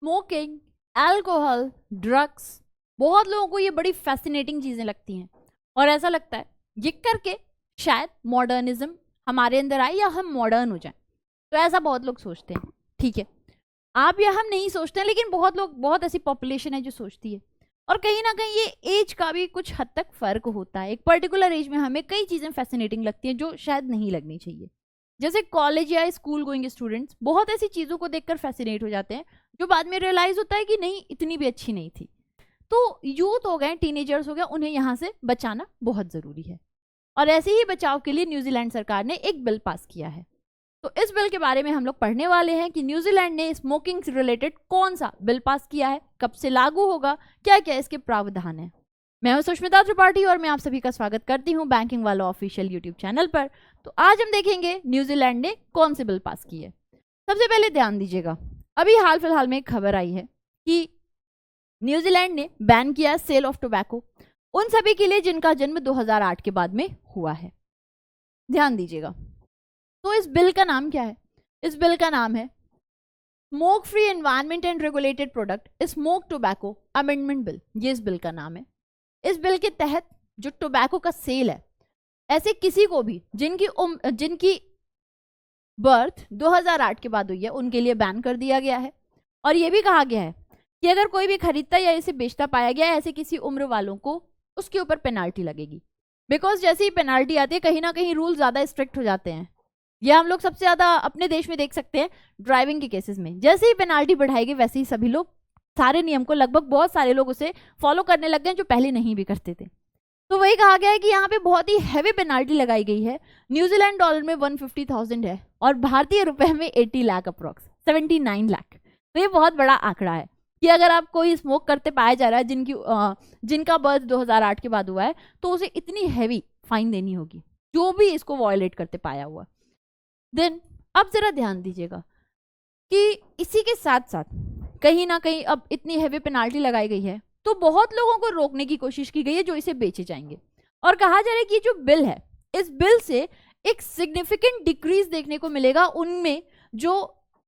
Smoking, alcohol, drugs, बहुत लोगों को ये बड़ी फैसिनेटिंग चीजें लगती हैं और ऐसा लगता है ये करके शायद मॉडर्निज्म हमारे अंदर आए या हम मॉडर्न हो जाएं। तो ऐसा बहुत लोग सोचते हैं, ठीक है, आप या हम नहीं सोचते हैं, लेकिन बहुत लोग, बहुत ऐसी पॉपुलेशन है जो सोचती है। और कहीं ना कहीं ये एज का भी कुछ हद तक फर्क होता है। एक पर्टिकुलर एज में हमें कई चीजें फैसिनेटिंग लगती हैं जो शायद नहीं लगनी चाहिए। जैसे कॉलेज या स्कूल गोइंग स्टूडेंट्स बहुत ऐसी चीजों को देखकर फैसिनेट हो जाते हैं जो बाद में रियलाइज होता है कि नहीं, इतनी भी अच्छी नहीं थी। तो यूथ हो गए, टीनेजर्स हो गए, उन्हें यहाँ से बचाना बहुत जरूरी है। और ऐसे ही बचाव के लिए न्यूजीलैंड सरकार ने एक बिल पास किया है। तो इस बिल के बारे में हम लोग पढ़ने वाले हैं कि न्यूजीलैंड ने स्मोकिंग से रिलेटेड कौन सा बिल पास किया है, कब से लागू होगा, क्या क्या इसके प्रावधान है। मैं हूं सुष्मिता त्रिपाठी और मैं आप सभी का स्वागत करती हूं बैंकिंग वाला ऑफिशियल यूट्यूब चैनल पर। तो आज हम देखेंगे न्यूजीलैंड ने कौन से बिल पास किए। सबसे पहले ध्यान दीजिएगा, अभी हाल फिलहाल में एक खबर आई है कि न्यूजीलैंड ने बैन किया सेल ऑफ टोबैको उन सभी के लिए जिनका जन्म 2008 के बाद में हुआ है। ध्यान दीजिएगा, तो इस बिल का नाम क्या है? इस बिल का नाम है smoke free environment and regulated product smoke tobacco amendment bill. ये इस बिल का नाम है। इस बिल के तहत जो टोबैको का सेल है, ऐसे किसी को भी जिनकी बर्थ 2008 के बाद हुई है उनके लिए बैन कर दिया गया है। और ये भी कहा गया है कि अगर कोई भी खरीदता या इसे बेचता पाया गया है ऐसे किसी उम्र वालों को, उसके ऊपर पेनाल्टी लगेगी। बिकॉज जैसे ही पेनाल्टी आती है कहीं ना कहीं रूल ज्यादा स्ट्रिक्ट हो जाते हैं। ये हम लोग सबसे ज्यादा अपने देश में देख सकते हैं ड्राइविंग के केसेस में। जैसे ही पेनाल्टी बढ़ाएगी वैसे ही सभी लोग सारे नियम को, लगभग बहुत सारे लोग उसे फॉलो करने लग गए जो पहले नहीं भी करते थे। तो वही कहा गया है कि यहाँ पे बहुत ही हैवी पेनाल्टी लगाई गई है। न्यूजीलैंड डॉलर में 150,000 है और भारतीय रुपए में 80 लाख अप्रोक्स 79 लाख। तो ये बहुत बड़ा आंकड़ा है कि अगर आप कोई स्मोक करते पाया जा रहा है जिनका बर्थ 2008 के बाद हुआ है तो उसे इतनी हैवी फाइन देनी होगी जो भी इसको वॉयलेट करते पाया हुआ। देन अब जरा ध्यान दीजिएगा कि इसी के साथ साथ कहीं ना कहीं अब इतनी हैवी पेनाल्टी लगाई गई है तो बहुत लोगों को रोकने की कोशिश की गई है जो इसे बेचे जाएंगे। और कहा जा रहा है कि जो बिल है, इस बिल से एक सिग्निफिकेंट डिक्रीज देखने को मिलेगा उनमें जो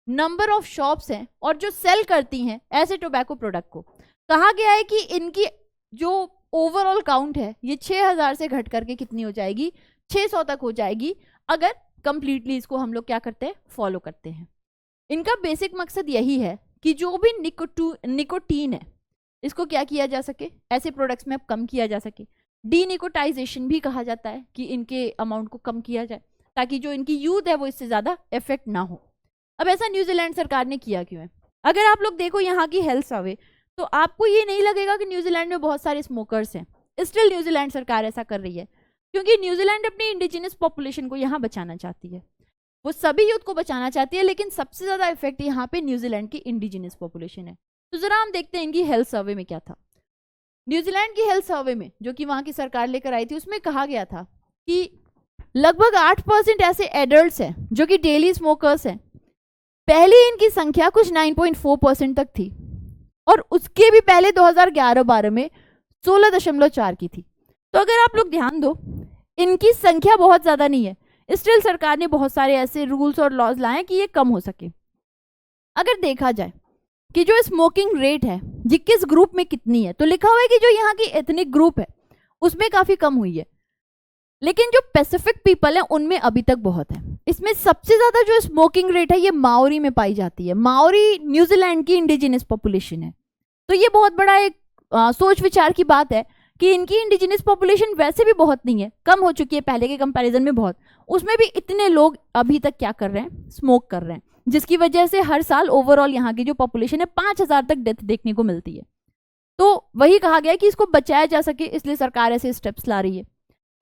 नंबर ऑफ शॉप्स हैं और जो सेल करती हैं ऐसे टोबैको प्रोडक्ट को। कहा गया है कि इनकी जो ओवरऑल काउंट है ये 6000 से घट करके कितनी हो जाएगी, 600 तक हो जाएगी अगर कंप्लीटली इसको हम लोग क्या करते हैं, फॉलो करते हैं। इनका बेसिक मकसद यही है कि जो भी निकोटीन है इसको क्या किया जा सके, ऐसे प्रोडक्ट्स में अब कम किया जा सके। डीनिकोटाइजेशन भी कहा जाता है कि इनके अमाउंट को कम किया जाए ताकि जो इनकी यूथ है वो इससे ज्यादा इफेक्ट ना हो। अब ऐसा न्यूजीलैंड सरकार ने किया क्यों है? अगर आप लोग देखो यहाँ की हेल्थ सर्वे तो आपको ये नहीं लगेगा कि न्यूजीलैंड में बहुत सारे स्मोकर्स हैं। स्टिल न्यूजीलैंड सरकार ऐसा कर रही है क्योंकि न्यूजीलैंड अपनी इंडिजिनस पॉपुलेशन को यहाँ बचाना चाहती है। वो सभी यूथ को बचाना चाहती है, लेकिन सबसे ज्यादा इफेक्ट यहाँ पे न्यूजीलैंड की इंडिजिनस पॉपुलेशन है। तो जरा हम देखते हैं इनकी हेल्थ सर्वे में क्या था। न्यूजीलैंड की हेल्थ सर्वे में जो कि वहां की सरकार लेकर आई थी उसमें कहा गया था कि लगभग 8% ऐसे एडल्ट्स हैं जो कि डेली स्मोकर्स हैं। पहले इनकी संख्या कुछ 9.4% तक थी और उसके भी पहले 2011-12 में 16.4 की थी। तो अगर आप लोग ध्यान दो, इनकी संख्या बहुत ज्यादा नहीं है, स्टिल सरकार ने बहुत सारे ऐसे रूल्स और लॉज लाए कि ये कम हो सके। अगर देखा जाए कि जो स्मोकिंग रेट है ये किस ग्रुप में कितनी है, तो लिखा हुआ है कि जो यहाँ की एथनिक ग्रुप है उसमें काफी कम हुई है, लेकिन जो पैसिफिक पीपल है उनमें अभी तक बहुत है। इसमें सबसे ज्यादा जो स्मोकिंग रेट है ये माओरी में पाई जाती है। माओरी न्यूजीलैंड की इंडिजिनस पॉपुलेशन है। तो ये बहुत बड़ा एक सोच विचार की बात है कि इनकी इंडिजिनस पॉपुलेशन वैसे भी बहुत नहीं है, कम हो चुकी है पहले के कंपैरिजन में बहुत, उसमें भी इतने लोग अभी तक क्या कर रहे हैं, स्मोक कर रहे हैं, जिसकी वजह से हर साल ओवरऑल यहाँ की जो पॉपुलेशन है 5000 तक डेथ देखने को मिलती है। तो वही कहा गया कि इसको बचाया जा सके इसलिए सरकार ऐसे स्टेप्स ला रही है।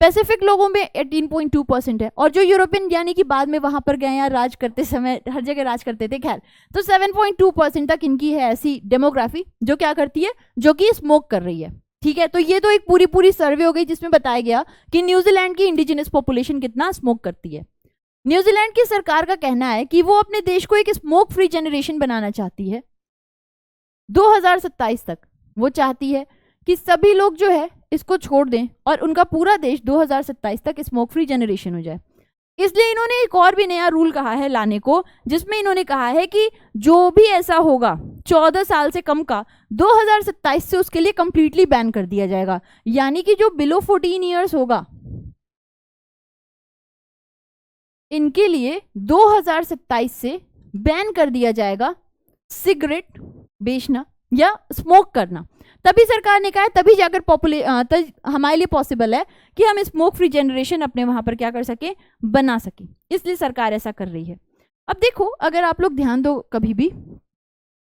पैसिफिक लोगों में 18.2% है और जो यूरोपियन यानी कि बाद में वहां पर गए या राज करते समय हर जगह राज करते थे, खैर, तो 7.2% तक इनकी है ऐसी डेमोग्राफी जो क्या करती है, जो कि स्मोक कर रही है। ठीक है, तो ये तो एक पूरी सर्वे हो गई जिसमें बताया गया कि न्यूजीलैंड की इंडिजिनस पॉपुलेशन कितना स्मोक करती है। न्यूजीलैंड की सरकार का कहना है कि वो अपने देश को एक स्मोक फ्री जनरेशन बनाना चाहती है 2027 तक। वो चाहती है कि सभी लोग जो है इसको छोड़ दें और उनका पूरा देश 2027 तक स्मोक फ्री जनरेशन हो जाए। इसलिए इन्होंने एक और भी नया रूल कहा है लाने को, जिसमें इन्होंने कहा है कि जो भी ऐसा होगा 14 साल से कम का 2027 से उसके लिए कंप्लीटली बैन कर दिया जाएगा। यानी कि जो बिलो 14 ईयर्स होगा इनके लिए 2027 से बैन कर दिया जाएगा सिगरेट बेचना या स्मोक करना। तभी सरकार ने कहा है, तभी जाकर हमारे लिए पॉसिबल है कि हम स्मोक फ्री जनरेशन अपने वहां पर क्या कर सके, बना सके। इसलिए सरकार ऐसा कर रही है। अब देखो, अगर आप लोग ध्यान दो कभी भी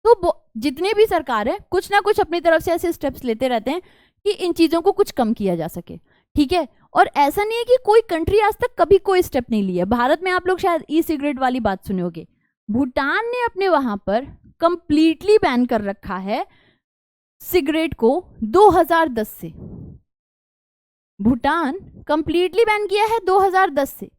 तो जितने भी सरकार है कुछ ना कुछ अपनी तरफ से ऐसे स्टेप्स लेते रहते हैं कि इन चीजों को कुछ कम किया जा सके, ठीक है। और ऐसा नहीं है कि कोई कंट्री आज तक कभी कोई स्टेप नहीं लिया। भारत में आप लोग शायद ई सिगरेट वाली बात सुने होगे, भूटान ने अपने वहां पर कंप्लीटली बैन कर रखा है सिगरेट को 2010 से। भूटान कंप्लीटली बैन किया है 2010 से।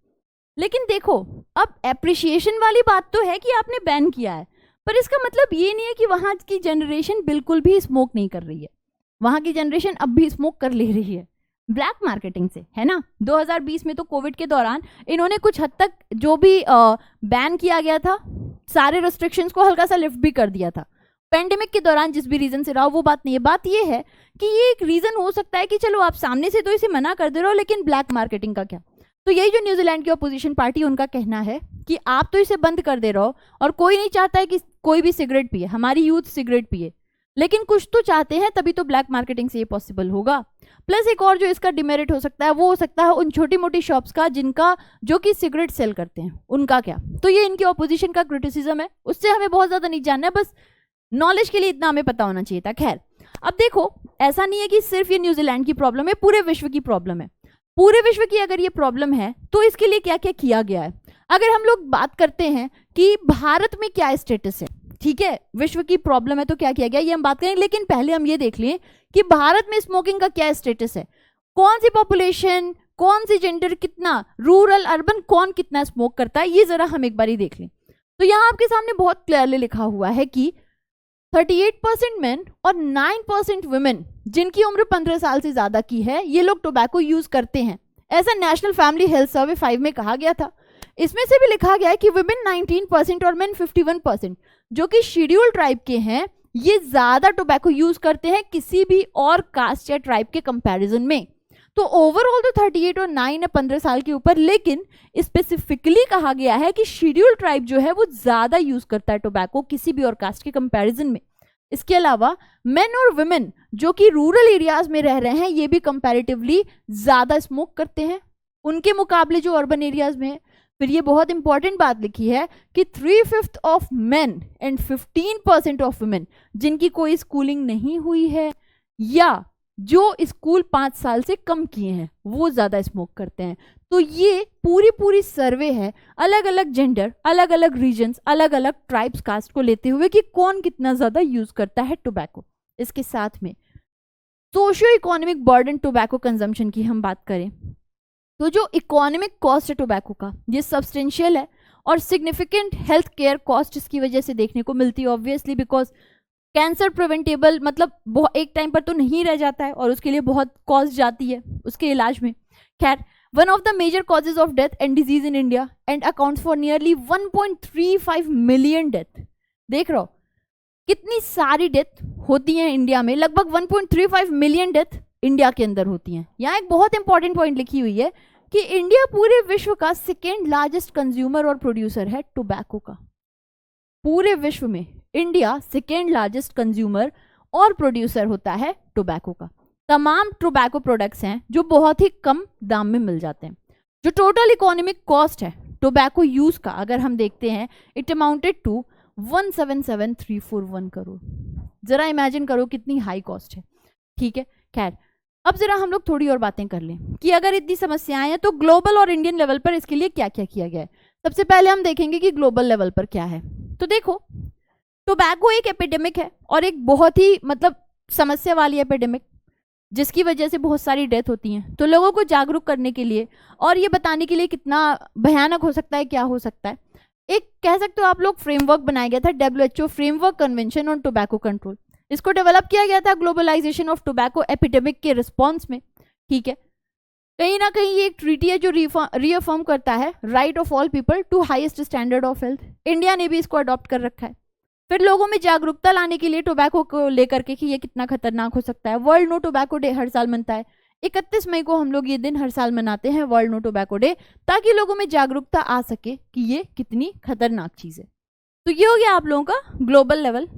लेकिन देखो, अब एप्रिशिएशन वाली बात तो है कि आपने बैन किया है, पर इसका मतलब ये नहीं है कि वहां की जनरेशन बिल्कुल भी स्मोक नहीं कर रही है। वहां की जनरेशन अब भी स्मोक कर ले रही है ब्लैक मार्केटिंग से, है ना। 2020 में तो कोविड के दौरान इन्होंने कुछ हद तक जो भी बैन किया गया था, सारे रेस्ट्रिक्शंस को हल्का सा लिफ्ट भी कर दिया था। पेंडेमिक के दौरान जिस भी रीजन से रहा वो बात नहीं है। बात ये है कि ये एक रीजन हो सकता है कि चलो आप सामने से तो इसे मना कर दे रहे हो, लेकिन ब्लैक मार्केटिंग का क्या। तो यही जो न्यूजीलैंड की अपोजिशन पार्टी, उनका कहना है कि आप तो इसे बंद कर दे रहे हो और कोई नहीं चाहता है कि कोई भी सिगरेट पिए, हमारी यूथ सिगरेट पिए, लेकिन कुछ तो चाहते हैं, तभी तो ब्लैक मार्केटिंग से ये पॉसिबल होगा। प्लस एक और जो इसका डिमेरिट हो सकता है वो हो सकता है उन छोटी मोटी शॉप्स का जिनका जो कि सिगरेट सेल करते हैं, उनका क्या। तो ये इनकी ऑपोजिशन का क्रिटिसिज्म है, उससे हमें बहुत ज्यादा नहीं जानना है, बस नॉलेज के लिए इतना हमें पता होना चाहिए था। खैर, अब देखो, ऐसा नहीं है कि सिर्फ ये न्यूजीलैंड की प्रॉब्लम है, पूरे विश्व की प्रॉब्लम है। पूरे विश्व की अगर ये प्रॉब्लम है तो इसके लिए क्या क्या किया गया है। अगर हम लोग बात करते हैं कि भारत में क्या स्टेटस है, ठीक है, विश्व की प्रॉब्लम है तो क्या किया गया ये हम बात करेंगे, लेकिन पहले हम ये देख लें कि भारत में स्मोकिंग का क्या स्टेटस है। कौन सी पॉपुलेशन, कौन सी जेंडर, कितना रूरल अर्बन, कौन कितना स्मोक करता है, ये जरा हम एक बार ही देख लें। तो यहाँ आपके सामने बहुत क्लियरली लिखा हुआ है कि 38% मेन और 9% वुमेन जिनकी उम्र 15 साल से ज्यादा की है, ये लोग टोबैको यूज करते हैं। ऐसा नेशनल फैमिली हेल्थ सर्वे 5 में कहा गया था। इसमें से भी लिखा गया है कि वुमेन 19% और मेन 51%, जो कि शेड्यूल ट्राइब के हैं, ये ज्यादा टोबैको यूज करते हैं किसी भी और कास्ट या ट्राइब के कंपैरिजन में। तो ओवरऑल तो 38 और 9 है 15 साल के ऊपर, लेकिन स्पेसिफिकली कहा गया है कि शेड्यूल ट्राइब जो है वो ज्यादा यूज करता है टोबैको किसी भी और कास्ट के कंपैरिजन में। इसके अलावा मेन और वुमेन जो कि रूरल एरियाज में रह रहे हैं, ये भी कंपैरेटिवली ज्यादा स्मोक करते हैं उनके मुकाबले जो अर्बन एरियाज में है। फिर ये बहुत इंपॉर्टेंट बात लिखी है कि 3/5 of main and 15% of women जिनकी कोई स्कूलिंग नहीं हुई है या जो स्कूल 5 साल से कम किए हैं, वो ज्यादा स्मोक करते हैं। तो ये पूरी सर्वे है अलग अलग जेंडर, अलग अलग रीजन्स, अलग अलग ट्राइब्स, कास्ट को लेते हुए कि कौन कितना ज्यादा यूज करता है टोबैको। इसके साथ में socio economic burden tobacco consumption की हम बात करें तो जो इकोनॉमिक कॉस्ट है टोबैको का, ये सब्सटेंशियल है और सिग्निफिकेंट हेल्थ केयर कॉस्ट इसकी वजह से देखने को मिलती है। ऑब्वियसली बिकॉज कैंसर प्रिवेंटेबल, मतलब एक टाइम पर तो नहीं रह जाता है और उसके लिए बहुत कॉस्ट जाती है उसके इलाज में। खैर, one of the major causes of death and disease in India and accounts for nearly 1.35 million death. देख रहे हो कितनी सारी डेथ होती है इंडिया में, लगभग 1.35 मिलियन डेथ इंडिया के अंदर होती हैं। यहाँ एक बहुत इंपॉर्टेंट पॉइंट लिखी हुई है कि इंडिया पूरे विश्व का सेकेंड लार्जेस्ट कंज्यूमर और प्रोड्यूसर है टोबैको का। पूरे विश्व में इंडिया सेकेंड लार्जेस्ट कंज्यूमर और प्रोड्यूसर होता है टोबैको का। तमाम टोबैको प्रोडक्ट्स हैं जो बहुत ही कम दाम में मिल जाते हैं। जो टोटल इकोनॉमिक कॉस्ट है टोबैको यूज का, अगर हम देखते हैं, इट अमाउंटेड टू 177,341 करोड़। जरा इमेजिन करो कितनी हाई कॉस्ट है, ठीक है। खैर, अब जरा हम लोग थोड़ी और बातें कर लें कि अगर इतनी समस्याएं हैं तो ग्लोबल और इंडियन लेवल पर इसके लिए क्या क्या किया गया है। सबसे पहले हम देखेंगे कि ग्लोबल लेवल पर क्या है। तो देखो, टोबैको एक एपिडेमिक है और एक बहुत ही समस्या वाली एपिडेमिक, जिसकी वजह से बहुत सारी डेथ होती हैं। तो लोगों को जागरूक करने के लिए और ये बताने के लिए कितना भयानक हो सकता है, क्या हो सकता है, एक कह सकते हो आप लोग फ्रेमवर्क बनाया गया था, WHO framework convention on tobacco control. इसको डेवलप किया गया था ग्लोबलाइजेशन ऑफ टोबैको एपिडेमिक के रिस्पॉन्स में, ठीक है। कहीं ना कहीं ये एक ट्रीटी है जो रीअफर्म करता है right of all people to highest standard of health. India ने भी इसको अडॉप्ट कर रखा है। फिर लोगों में जागरूकता लाने के लिए टोबैको को लेकर के कि ये कितना खतरनाक हो सकता है, वर्ल्ड नो टोबैको डे हर साल मनता है। 31 मई को हम लोग ये दिन हर साल मनाते हैं, वर्ल्ड नो टोबैको डे, ताकि लोगों में जागरूकता आ सके कि ये कितनी खतरनाक चीज है। तो ये हो गया आप लोगों का ग्लोबल लेवल।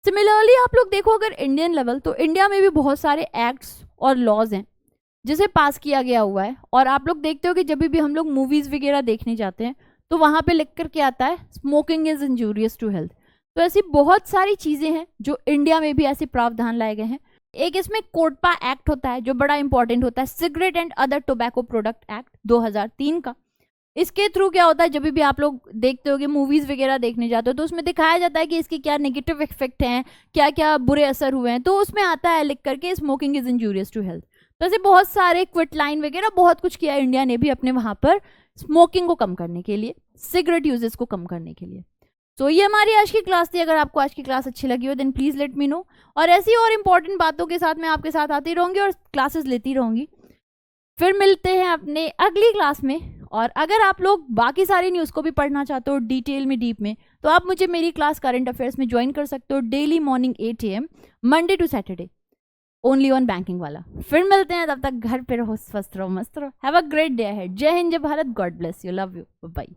सिमिलरली आप लोग देखो अगर इंडियन लेवल, तो इंडिया में भी बहुत सारे एक्ट्स और लॉज हैं जिसे पास किया गया हुआ है। और आप लोग देखते हो कि जब भी हम लोग मूवीज वगैरह देखने जाते हैं तो वहां पे लिख करके आता है smoking is injurious to health. तो ऐसी बहुत सारी चीजें हैं जो इंडिया में भी ऐसे प्रावधान लाए गए हैं। एक इसमें कोटपा एक्ट होता है जो बड़ा इंपॉर्टेंट होता है, cigarette and other tobacco product act 2003 का। इसके थ्रू क्या होता है, जब भी आप लोग देखते हो कि मूवीज वगैरह देखने जाते हो तो उसमें दिखाया जाता है कि इसके क्या नेगेटिव इफेक्ट हैं, क्या क्या बुरे असर हुए हैं, तो उसमें आता है लिख करके smoking is injurious to health. तो ऐसे बहुत सारे क्विट लाइन वगैरह बहुत कुछ किया इंडिया ने भी अपने वहां पर स्मोकिंग को कम करने के लिए, सिगरेट यूजेस को कम करने के लिए। तो ये हमारी आज की क्लास थी। अगर आपको आज की क्लास अच्छी लगी हो then please let me know, और ऐसी और इम्पोर्टेंट बातों के साथ मैं आपके साथ आती रहूंगी और क्लासेस लेती रहूंगी। फिर मिलते हैं अपने अगली क्लास में। और अगर आप लोग बाकी सारी न्यूज़ को भी पढ़ना चाहते हो डिटेल में, डीप में, तो आप मुझे मेरी क्लास करंट अफेयर्स में ज्वाइन कर सकते हो daily morning 8 AM Monday to Saturday, only on banking वाला। फिर मिलते हैं, तब तक घर पे रहो, स्वस्थ रहो, मस्त रहो। Have a great day ahead. जय हिंद, जय Bharat, God bless you, love you, bye.